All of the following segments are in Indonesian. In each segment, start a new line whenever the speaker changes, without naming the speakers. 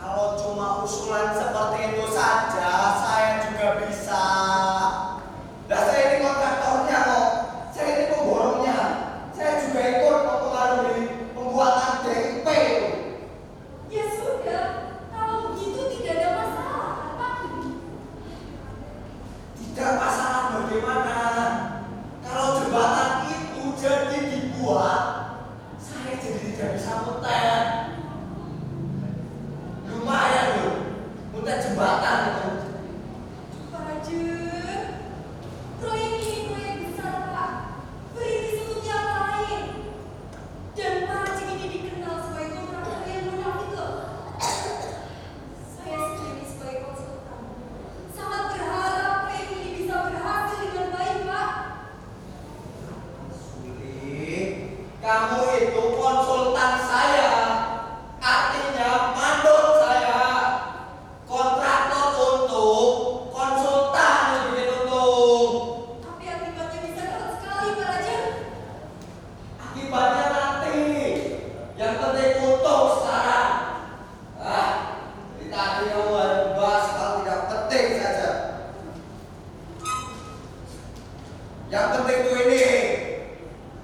Kalau cuma usulan seperti itu saja, saya juga bisa. kamu bahas hal tidak penting saja. Yang penting tuh ini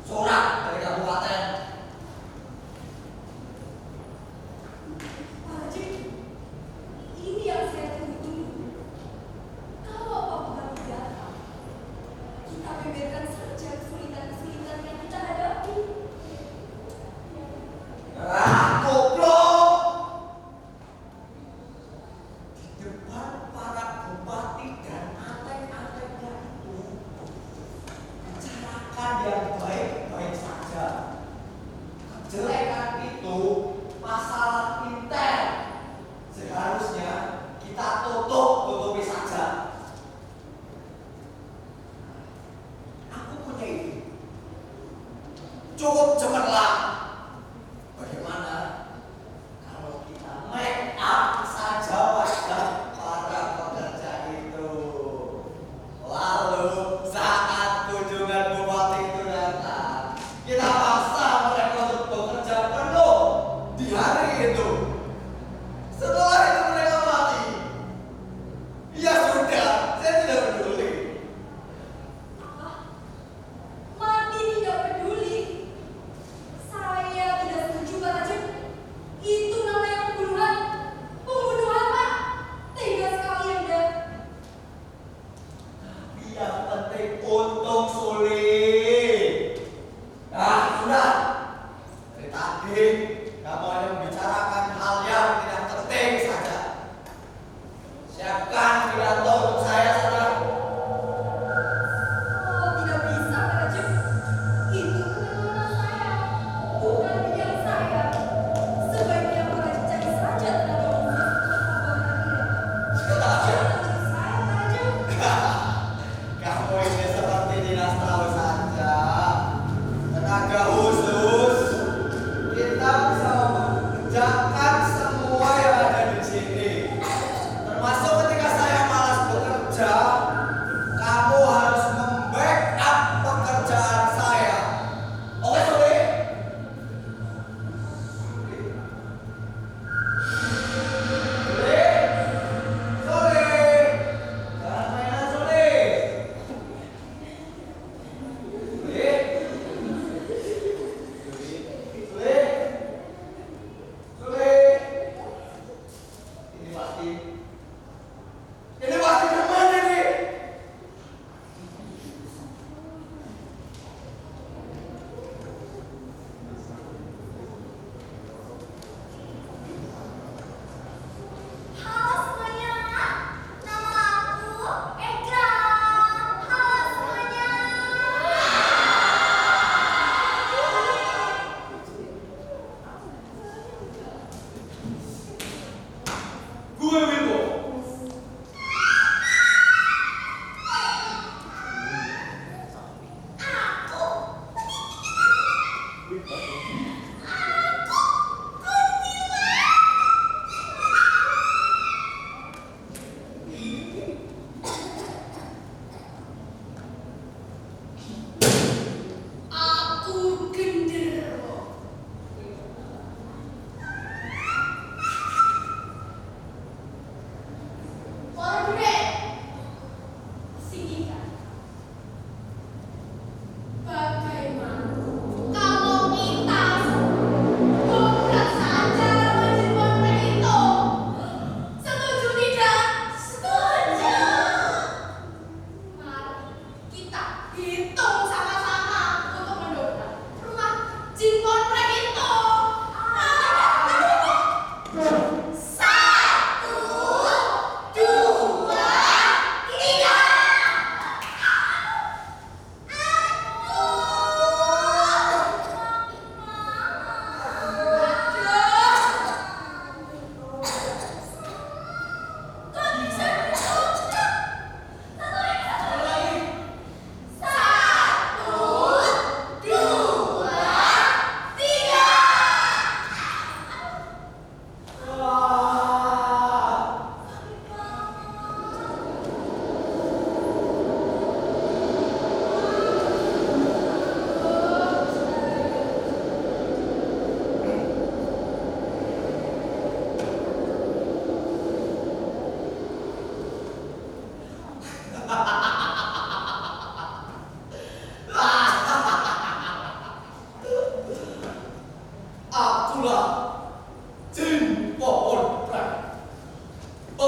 surat dari kabupaten.
Pak Haji, ini yang saya tunggu-tunggu. Kalau Pak Bupati datang, kita beberkan saja kesulitan-kesulitan yang kita hadapi.
Goblok! Di depan para bupati dan atek-ateknya itu, bicarakan yang baik-baik saja. Kejelekan itu masalah intel. Seharusnya kita tutupi saja. Aku punya ide. Cukup cemerlang. Bagaimana kalau kita make up saja wajah para pekerja itu? Lalu saat kunjungan bupati itu datang, kita paksa mereka untuk bekerja penuh di hari itu. Setelah itu mereka mati. Ya sudah, saya tidak peduli.
Apa? Mati tidak peduli. Saya tidak setuju, Pak Haji. Itu namanya pembunuhan. Pembunuhan, Pak. Tega sekali Anda.
Tapi yang penting untung sulit. Nah, sudah. Dari tadi kamu hanya membicarakan hal yang tidak penting saja. Siapkan pidato untuk saya, saudara.
Oh, tidak bisa, Pak Haji. Itu kewenangan saya, bukan bidang saya. Sebaiknya Pak Haji cari saja tenaga khusus untuk
Sebentar.
Jangan untuk saya, Pak Haji.
Kamu ini seperti dinas tahu saja. Tenaga khusus kita bisa mengerjakan semua yang ada di sini. Termasuk ketika saya malas bekerja, kamu harus membackup pekerjaan saya. Oke, Suli? Suli? Suli? Jangan mainan, Suli. Suli? Suli? Suli? Ini pasti teman ini.
Halo semuanya, nama aku Eka. Halo semuanya.
Gue Wilbo.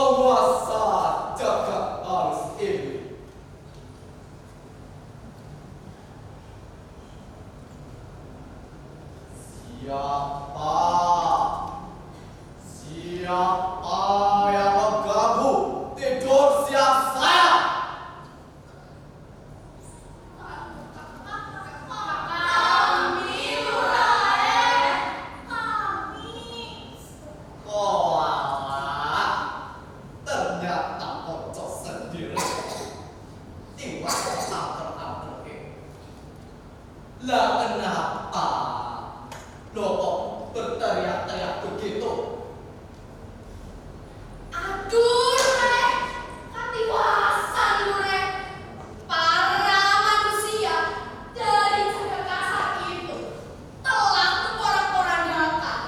penguasa jagat harus ini. Siapa? Siapa yang mengganggu tidur siang saya? Oh alah, ternyata pocong sendiri. Tiba terang-terang. Lah kenapa? Lo kok berteriak-teriak begitu?
Aduh, Rek. Katiwasan lu, Rek. Para manusia dari jagat kasar itu telah memporak-porandakan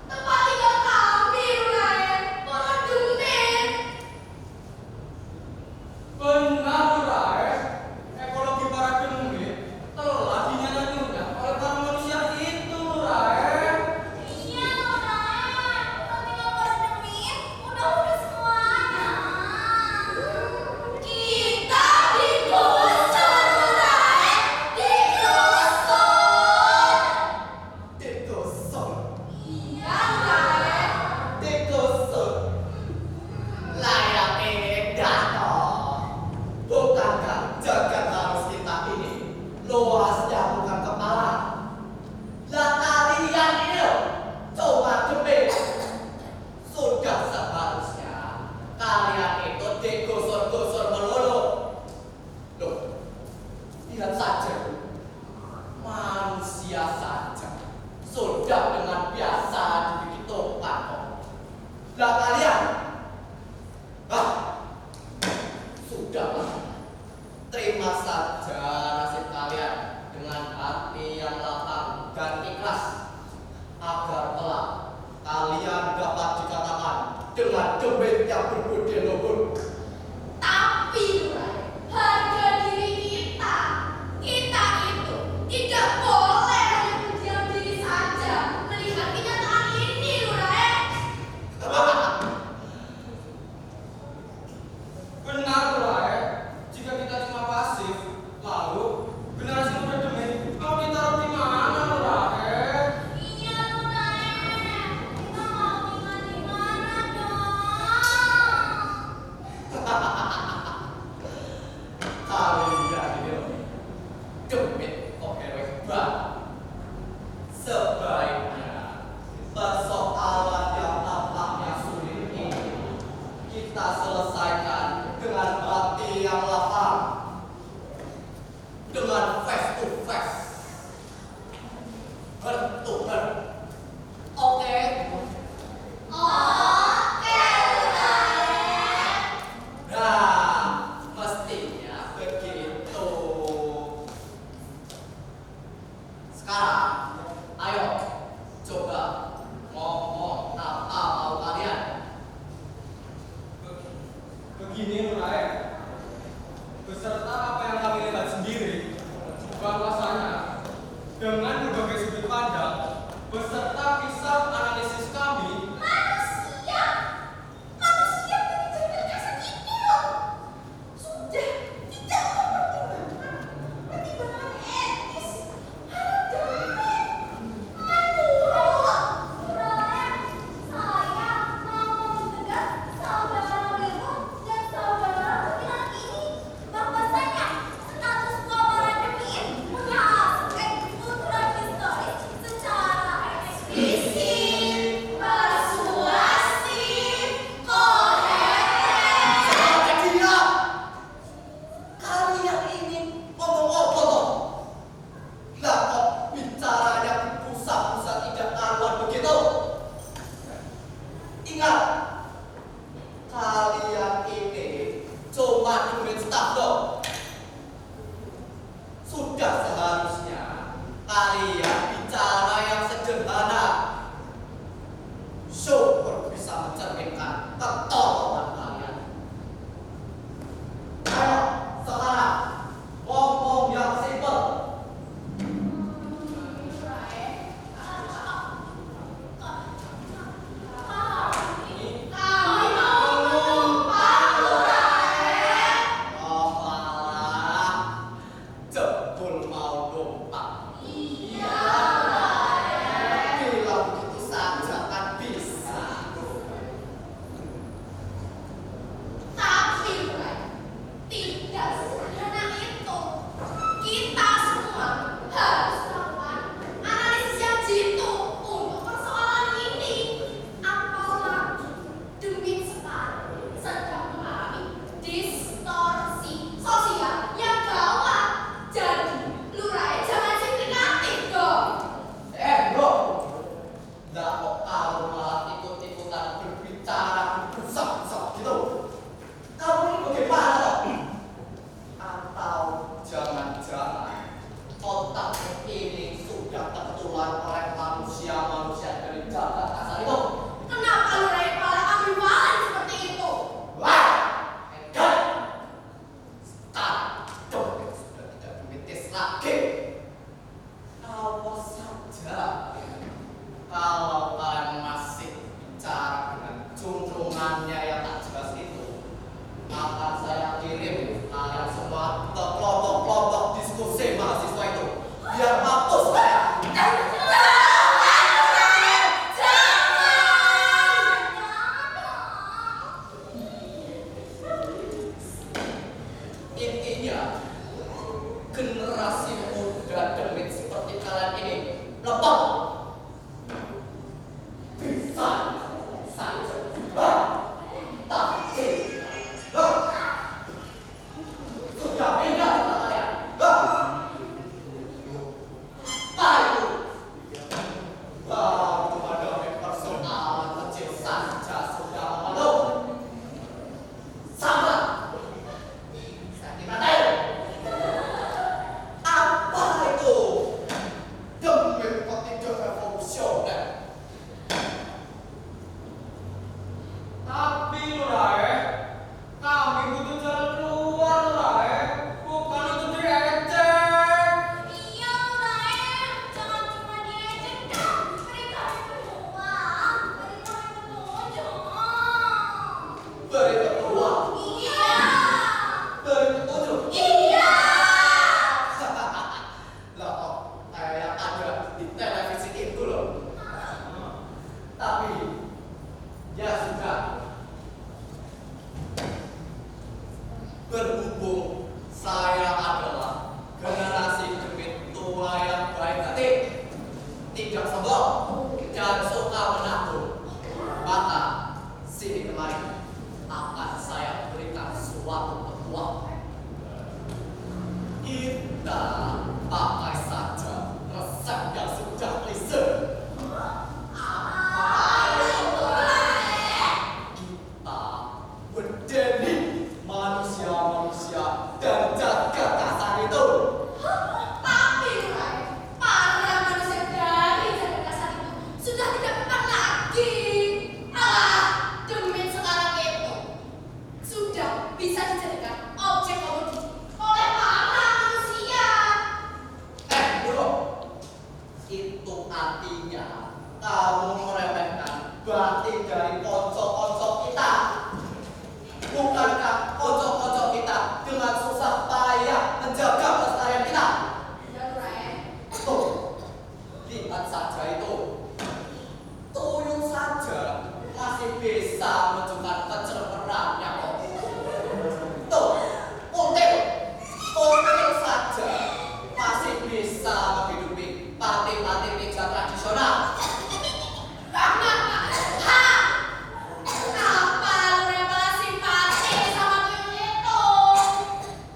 tempat tinggal kami, Rek. Para demit.
Benar, Rai. Ekologi para demit telah dinyatakan oleh para manusia itu, Rai.
Iya, Rek. Tempat tinggal para demit udah semuanya. Kita digusur, Rek. Digusur.
Digusur,
Iya, Rek.
digusur. Layak edan toh. Bukankah jagat harus kita ini luasnya bukan kepala? Lah kalian ini loh, cuma demit. Sudah seharusnya kalian itu digusur-gusur melulu. Loh, lihat saja. Manusia saja sudah dengan biasa digitukan kok. Lah kalian, sudahlah. Terima saja nasib kalian dengan hati yang lapang dan ikhlas, agar kelak kalian dapat dikatakan dengan demit yang berbudi luhur.
Tapi, Rek, harga diri kita itu tidak boleh hanya berdiam diri saja melihat kenyataan ini, Rek.
Benar, Rai. Jika kita cuma pasif, lalu generasi muda demit mau ditaruh di mana, Rai?
Iya, Rek. Kita mau tinggal di mana dong?
Kalian ini loh, demit kok heroik banget. Sebaiknya persoalan yang tampaknya sulit ini kita selesaikan dengan hati yang lapang, dengan face to face, heart to heart. Oke?
Oke, Rek.
Nah, mestinya begitu. Sekarang, ayo coba ngomong apa mau kalian. Begini, Rai. Beserta apa yang kami lihat sendiri, bahwasanya dengan berbagai sudut pandang, beserta kisah analisis kami,
Manusia dari jagat kasar ini loh sudah tidak mempertimbangkan etis, harga menurut Rek, saya mau mencegah saudara-saudariku dan saudara laki-laki ini bahwasanya status para demit punya aspek kultural historis secara eksplisit, persuasif, koheren.
sampai dia kalian ini ngomong apa toh? Lah kok bicaranya pusat-pusat tidak karuan begitu? Ingat, kalian ini cuma demit staff toh. Sudah seharusnya kalian bicara yang sederhana. Syukur bisa mencerminkan ketololan kalian. Ayo, sekarang ngomong yang simpel.
Kami mau
beri peluang,
Iya.
beri petunjuk.
Iya.
Lah kok kayak yang ada di televisi itu loh. Tapi ya sudah. Berhubung saya adalah generasi gemit tua yang baik hati, tidak sombong dan suka menabung, maka sini kemari akan saya berikan suatu peluang. Kita pakai saja resep yang sudah klise. Kita berdeni manusia-manusia dan jagat kasar itu.
Tapi Rai, para manusia dari jagat kasar itu sudah tidak mempan lagi. Alah, demit sekarang itu sudah bisa dijadikan objek komoditi oleh para manusia.
Bro, itu artinya kamu meremehkan batin dari kocok-kocok kita. Bukankah kocok-kocok kita dengan susah payah menjaga kelestarian kita?
Ya Rai,
Tuh, lihat saja itu. Tuyul saja masih bisa menunjukkan kecerahannya kok. Tuh, kutil saja masih bisa menghidupi panti-panti pijat tradisional.
apa lu rela simpati sama tuyul itu?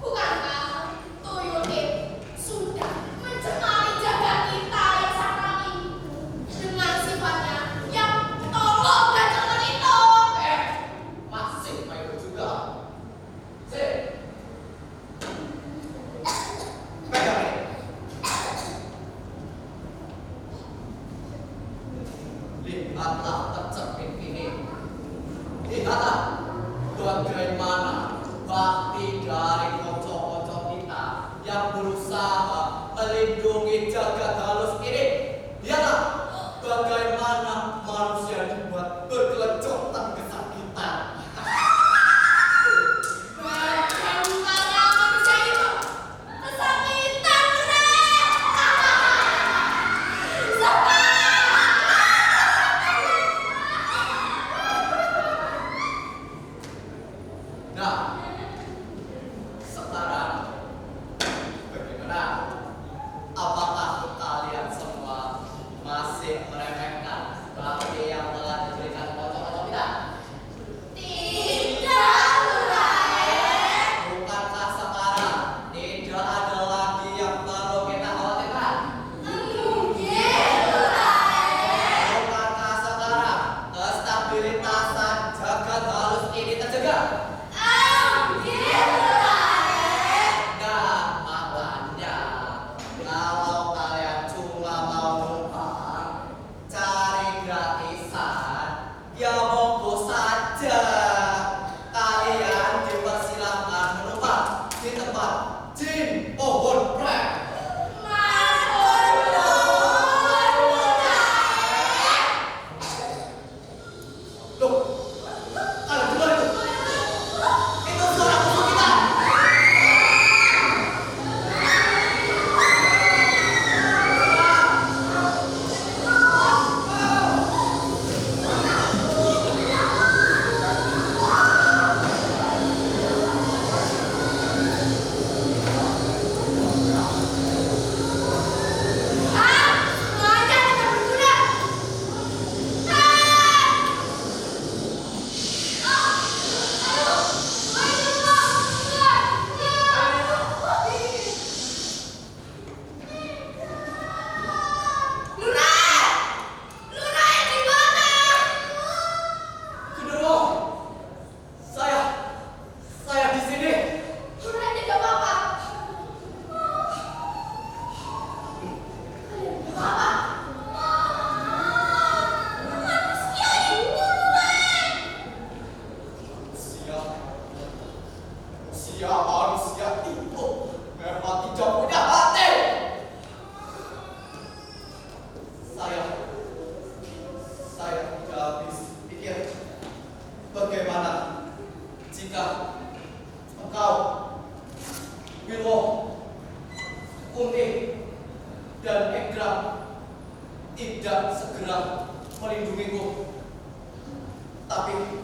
Bukankah tuyul itu sudah mencemari jagat kita yang sakral ini dengan sifatnya yang tolong dan jangan itu?
Masih main juga. Sip. Pegang ini. Lihatlah tercermin ini. Lihatlah bagaimana bakti dari kocok-kocok kita yang berusaha melindungi jagat halus ini. Lihatlah bagaimana manusia dibuat berkelencotan kesakitan.
Bagaimana manusia itu kesakitan, Rai?
Nah, sekarang bagaimana? Apakah kalian semua masih meremehkan bakti yang telah diberikan kocok-kocok kita?
Tidak, Rai.
Bukankah sekarang tidak ada lagi yang perlu kita khawatirkan?
Mungkin, Rai.
Bukankah sekarang kestabilitasan jagat halus ini terjaga? jika engkau, Wilwo, Kunti, dan Egram tidak segera melindungiku. Tapi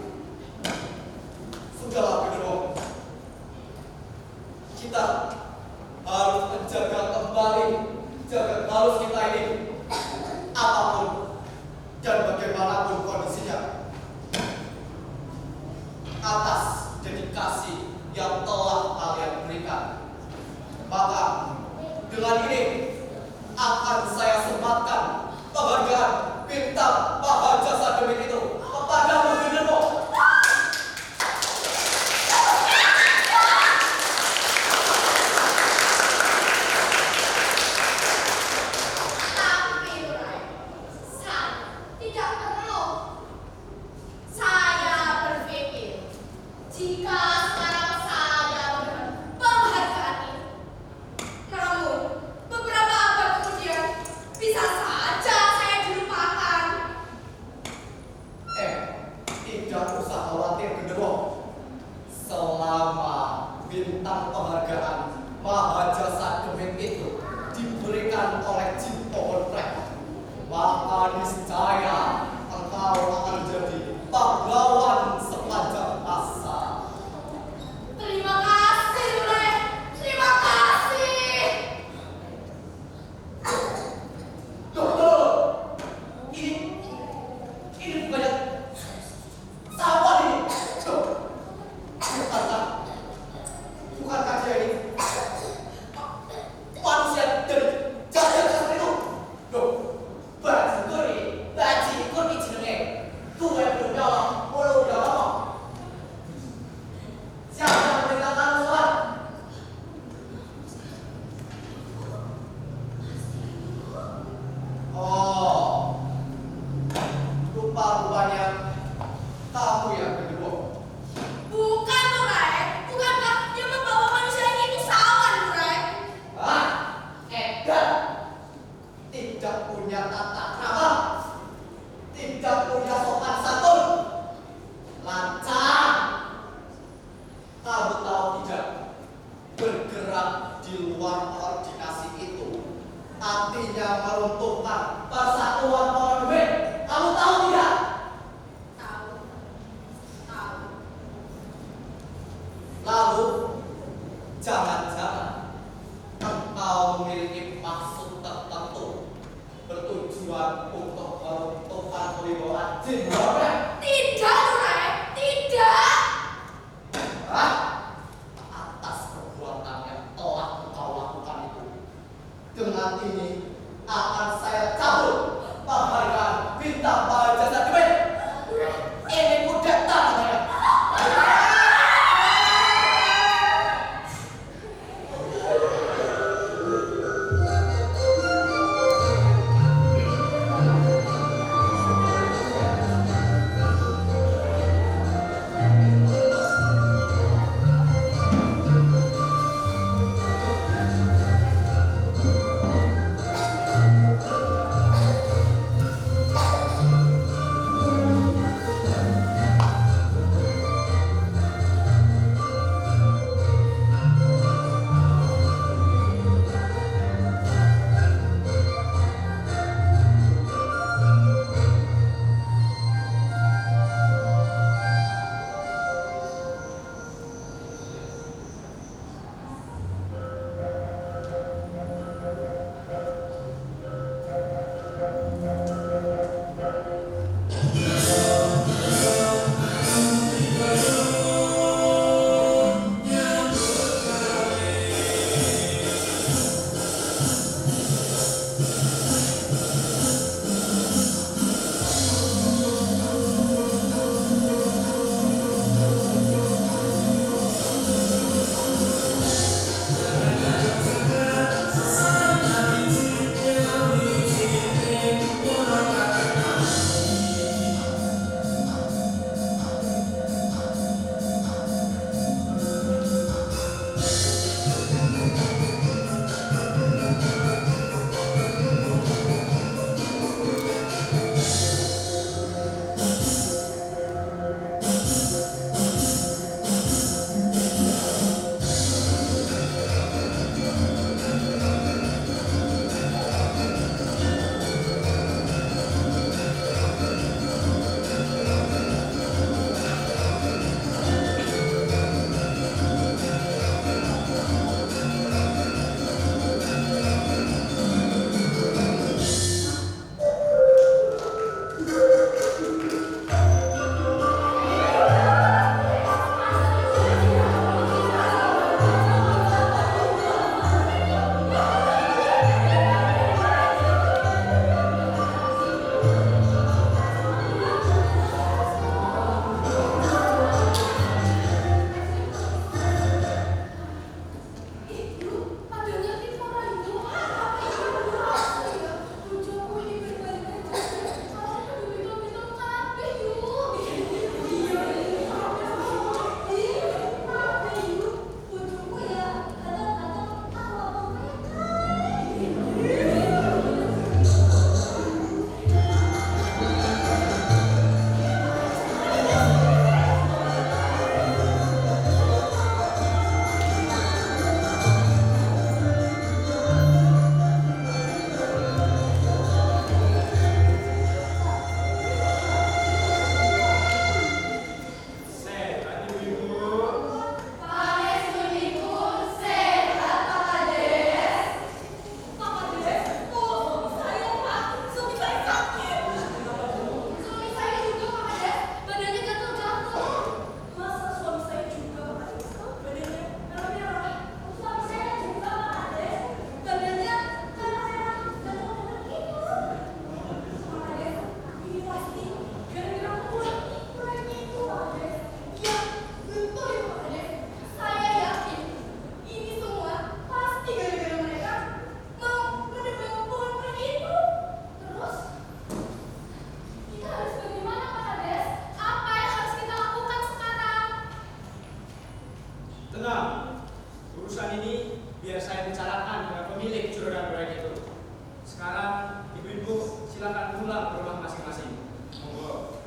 sudahlah, Genderuwo. Kita harus menjaga kembali jaga halus kita ini, apapun dan bagaimanapun kondisinya, atas dedikasi yang telah kalian berikan. Maka dengan ini akan saya sematkan penghargaan bintang Mahajasa Demit itu kepadamu, Genderuwo. Tidak usah khawatir, Genderuwo. Selama bintang penghargaan Mahajasa Demit itu diberikan oleh Jin Pohon Plek, maka niscaya engkau akan menjadi pahlawan sepanjang masa.
Terima kasih, Rai. Terima kasih.
Tuh, ini banyak sawan ini. Tuh, bukankah dia ini manusia dari jajar-jajar itu? Tuh, baji kuri jenenge. Tuh yang belum jawab, belum jawab. Siapa yang memerintahkan soal? Oh, rupa-rupanya kamu ya, Genderuwo.
Bukan, Rai. Bukankah yang membawa manusia ini itu sawan, Rai?
Hah? Edan tidak punya tata krama, tidak punya sopan santun, lancang. Kamu tahu tidak, bergerak di luar koordinasi itu artinya meruntuhkan persatuan orang Demit. Kamu tahu tidak?
Tahu. Tahu.
Lalu, jangan-jangan engkau memiliki maksud tertentu bertujuan untuk meruntuhkan kewibawaan Jin Pohon Plek?
Tidak, Rai. Tidak.
Hah? Atas perbuatan yang telah engkau lakukan itu, dengan ini akan saya cabut penghargaan bintang Mahajasa Demit. Ini kudeta namanya.
tulisan ini biar saya bicarakan dengan pemilik juru dan proyek itu. Sekarang ibu-ibu silakan pulang ke rumah masing-masing. Monggo.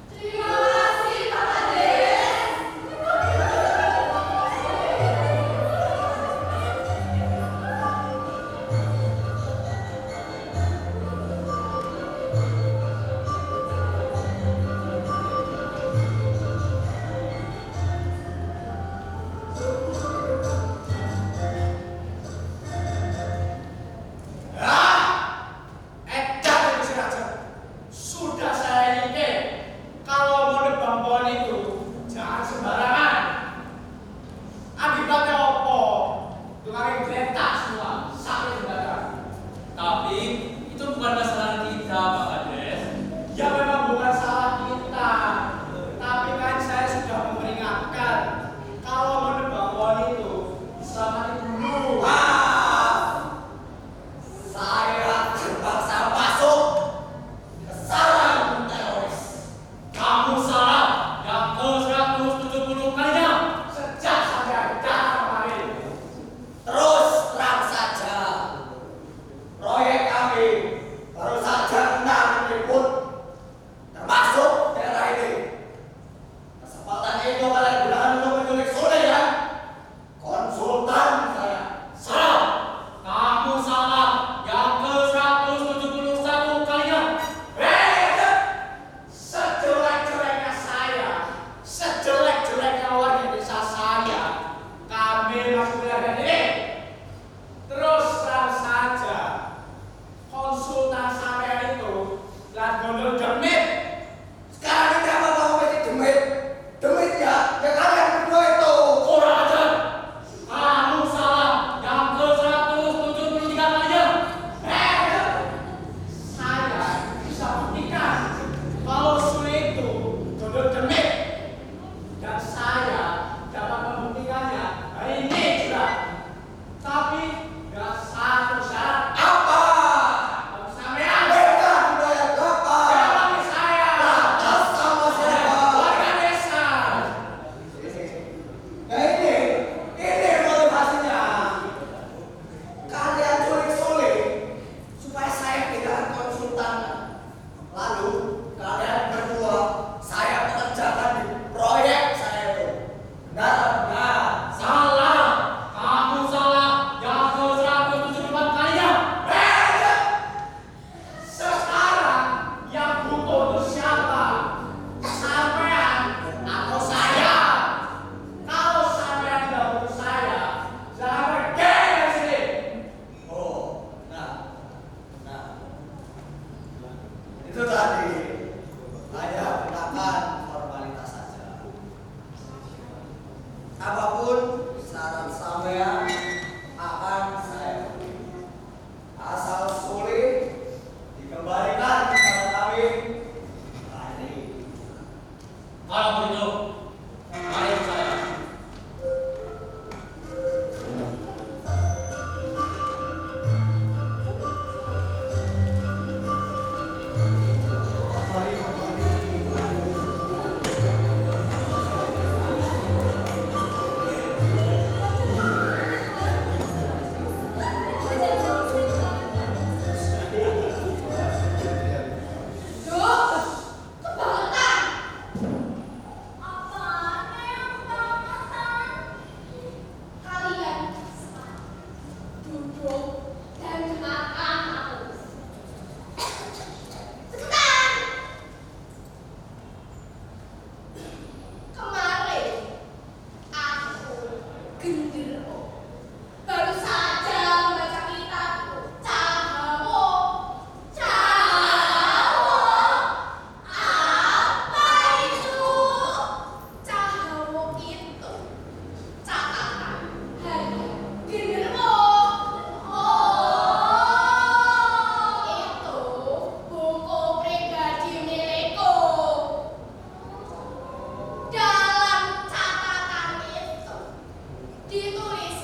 Terima kasih Pak Kades.
Sudah saya ini kalau mau nebang pohon itu jangan sembarangan. Akibatnya opo? Tukang geletak semua, sampai sembarangan.
Tapi itu bukan masalah kita, Pak Kades.
Ya memang bukan salah kita, tapi kan saya sudah memperingatkan kalau mau nebang pohon itu diselamati dulu.
Saya terpaksa masuk ke sarang teroris.
Kamu salah yang ke-170 kalinya.
Sejak saya datang kemarin,
Terus terang saja, proyek kami baru saja kena meliput, termasuk daerah ini. Kesempatan itu kalian gunakan untuk menculik Sule ya, konsultan saya.
Salah. Kamu salah yang ke-171 kalinya.
Sejelek-jeleknya saya, sejelek-jeleknya warga desa saya, kami masih berada ini. Terus terang saja, konsultan saya itu lagi gondol demit.
Sekarang ini apa kamu masih demit? Demit ya kalian berdua itu.
Kurang ajar. Kamu salah yang ke-173 kalinya.
Saya bisa buktikan kalau Sule itu gondol demit, dan saya dapat membuktikannya hari ini juga. Tapi ada satu syarat.
Apa?
Kalau sampean
Mereka dibayar berapa?
jawab saya.
Atas sama siapa?
Warga desa.
Nah ini motivasinya. Kalian culik Sule supaya saya kehilangan konsultan. Lalu kalian berdua saya pekerjakan di proyek saya itu. Benar?
Salah. Kamu salah yang ke-174 kalinya.
Sekarang yang butuh itu siapa? Sampean atau saya? Kalau sampean tidak butuh saya, jangan pergi dari sini.
Oh, nah. Itu tadi hanya gunakan formalitas saja. Apapun saran sampean akan saya penuhi. Asal Sule dikembalikan kepada kami. Hari.
Kalau begitu, mari saya.
Duh, kebangetan. Apaan yang kebangetan? Kalian duduk dan dengarkan aku. Cepetan. Kemarin aku genderuwo baru saja membaca kitabku Cahawo. Apa itu? Cahawo itu catatan hanya genderuwo. Oh, itu buku pribadi milikku. Dalam catatan itu ditulis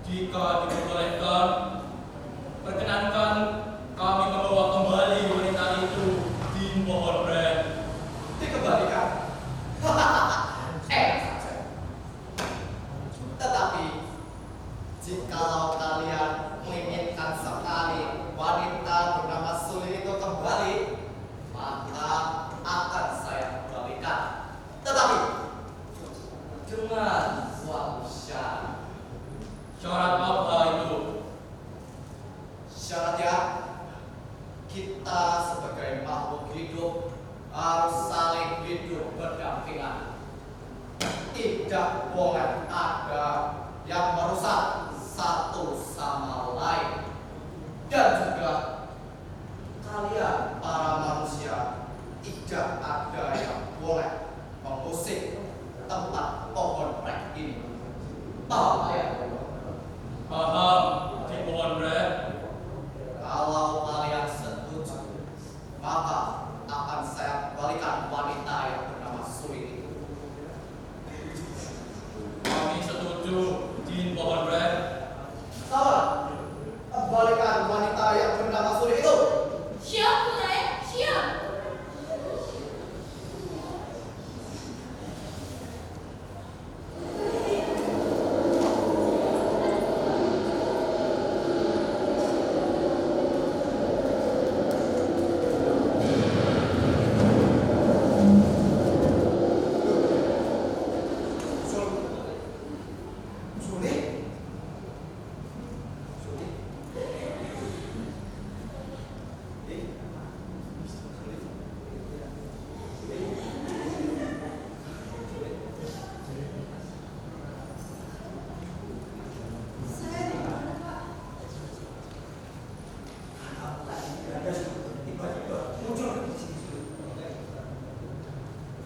Jika diperbolehkan, perkenankan kami membawa kembali wanita itu di pohon red.
Dikembalikan. Saja. Tetapi jikalau kalian menginginkan sekali wanita bernama Suli itu kembali, maka akan saya kembalikan. Tetapi dengan suatu syarat.
Syarat apa itu?
Syaratnya kita sebagai makhluk hidup harus saling hidup berdampingan. Tidak boleh ada yang merusak satu sama lain. Dan juga kalian para manusia tidak ada yang boleh mengusik tempat pohon rek ini. Paham ya?
Paham di pohon red.
Kalau kalian setuju, maka akan saya kembalikan wanita yang bernama Suli itu.
Kami setuju di pohon red.
Sama, kembalikan wanita yang bernama Suli itu.
Siap, Kurai, siap.
Suli? Suli?
Saya di mana, Pak?
Tiba-tiba muncul di sini.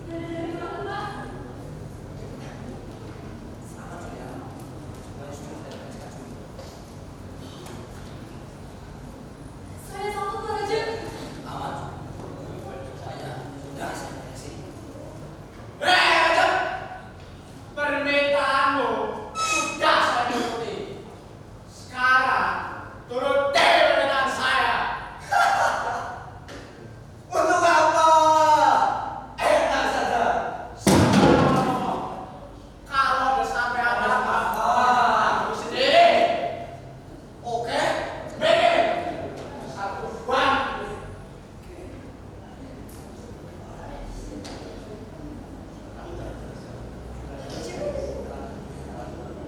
Dari mana, Pak?
Selamat ya. Semuanya sudah saya kasih.
Saya takut, Pak Raja.
Aman. Saya sudah saya kasih. Raja!
Permintaanmu sudah saya turuti. Sekarang turuti permintaan saya.
Untuk apa? Enak saja.
Kalau udah sampai apa-apa,
Ah.
aku sendiri.
Oke.
Bikin satu ban.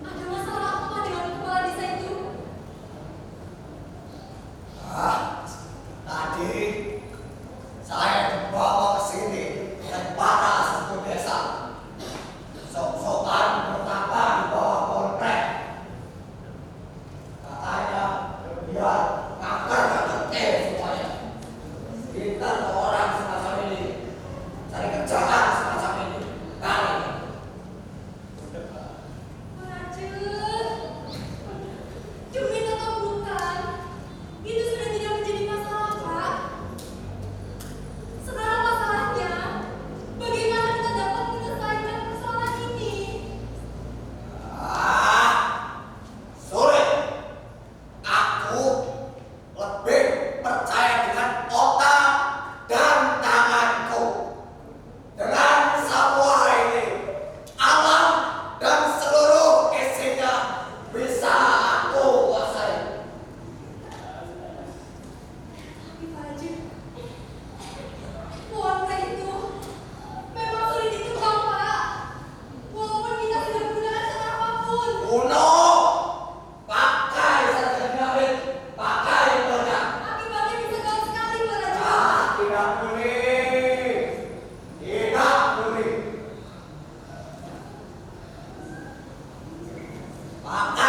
Ada masalah apa dengan kepala desa itu?
Tadi saya dibawa ke sini oleh para suku desa. Sok-sokan bertapa di bawah pohon rek. Katanya biar ngakar ngerti semuanya. Kita orang semacam ini cari kerjaan semacam ini. Kali
Pak Raja. Jumit atau bukan, itu sudah tidak menjadi masalah, Pak. Sekarang masalahnya, bagaimana kita dapat menyelesaikan persoalan ini?
sulit. Aku lebih percaya dengan otak dan tanganku. Dengan semua ini, alam dan seluruh isinya bisa aku kuasai.
Tapi Pak Raja, warna itu memang sulit ditebang, Pak. Walaupun kita sudah menggunakan cara apapun.
Kuno, pakai saja nyawit, pakai banyak.
Akibatnya bisa gagal sekali, Pak Raja.
Tidak boleh, tidak boleh. Pakai